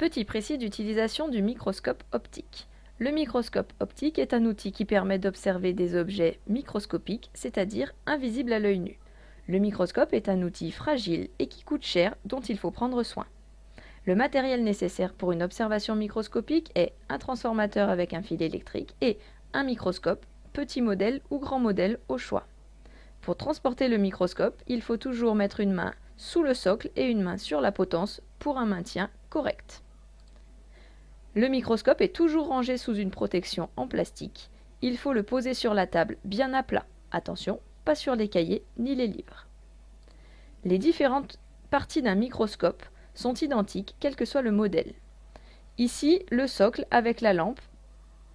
Petit précis d'utilisation du microscope optique. Le microscope optique est un outil qui permet d'observer des objets microscopiques, c'est-à-dire invisibles à l'œil nu. Le microscope est un outil fragile et qui coûte cher, dont il faut prendre soin. Le matériel nécessaire pour une observation microscopique est un transformateur avec un fil électrique et un microscope, petit modèle ou grand modèle au choix. Pour transporter le microscope, il faut toujours mettre une main sous le socle et une main sur la potence pour un maintien correct. Le microscope est toujours rangé sous une protection en plastique. Il faut le poser sur la table bien à plat. Attention, pas sur les cahiers ni les livres. Les différentes parties d'un microscope sont identiques quel que soit le modèle. Ici, le socle avec la lampe,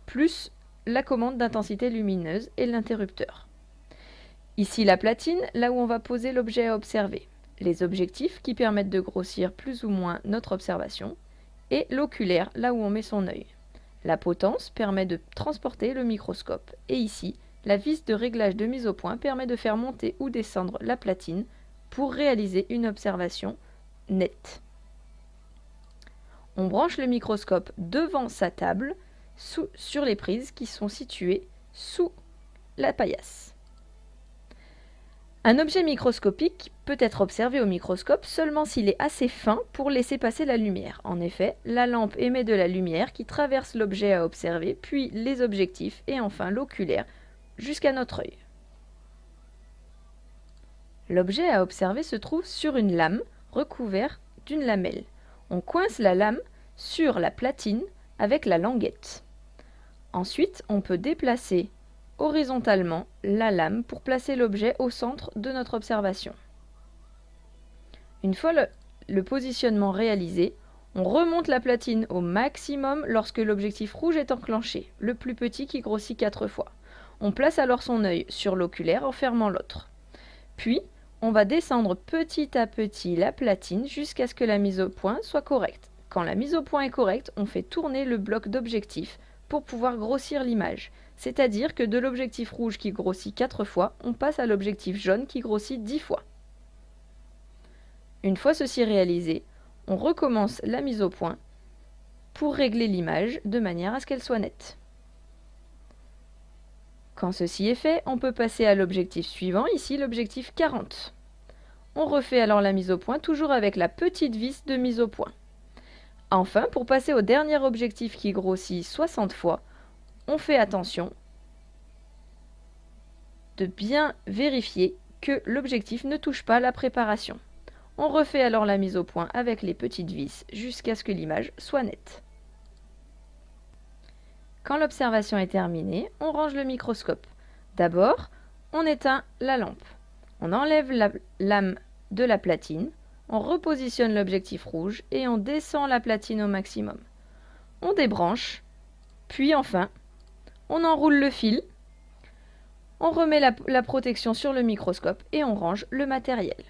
plus la commande d'intensité lumineuse et l'interrupteur. Ici, la platine, là où on va poser l'objet à observer. Les objectifs qui permettent de grossir plus ou moins notre observation. Et l'oculaire, là où on met son œil. La potence permet de transporter le microscope. Et ici, la vis de réglage de mise au point permet de faire monter ou descendre la platine pour réaliser une observation nette. On branche le microscope devant sa table sur les prises qui sont situées sous la paillasse. Un objet microscopique peut être observé au microscope seulement s'il est assez fin pour laisser passer la lumière. En effet, la lampe émet de la lumière qui traverse l'objet à observer, puis les objectifs et enfin l'oculaire jusqu'à notre œil. L'objet à observer se trouve sur une lame recouverte d'une lamelle. On coince la lame sur la platine avec la languette. Ensuite, on peut déplacer horizontalement la lame pour placer l'objet au centre de notre observation. Une fois le positionnement réalisé, on remonte la platine au maximum lorsque l'objectif rouge est enclenché, le plus petit qui grossit 4 fois. On place alors son œil sur l'oculaire en fermant l'autre. Puis, on va descendre petit à petit la platine jusqu'à ce que la mise au point soit correcte. Quand la mise au point est correcte, on fait tourner le bloc d'objectif pour pouvoir grossir l'image. C'est-à-dire que de l'objectif rouge qui grossit 4 fois, on passe à l'objectif jaune qui grossit 10 fois. Une fois ceci réalisé, on recommence la mise au point pour régler l'image de manière à ce qu'elle soit nette. Quand ceci est fait, on peut passer à l'objectif suivant, ici l'objectif 40. On refait alors la mise au point, toujours avec la petite vis de mise au point. Enfin, pour passer au dernier objectif qui grossit 60 fois, on fait attention de bien vérifier que l'objectif ne touche pas la préparation. On refait alors la mise au point avec les petites vis jusqu'à ce que l'image soit nette. Quand l'observation est terminée, on range le microscope. D'abord, on éteint la lampe. On enlève la lame de la platine, on repositionne l'objectif rouge et on descend la platine au maximum. On débranche, puis enfin, on enroule le fil, on remet la protection sur le microscope et on range le matériel.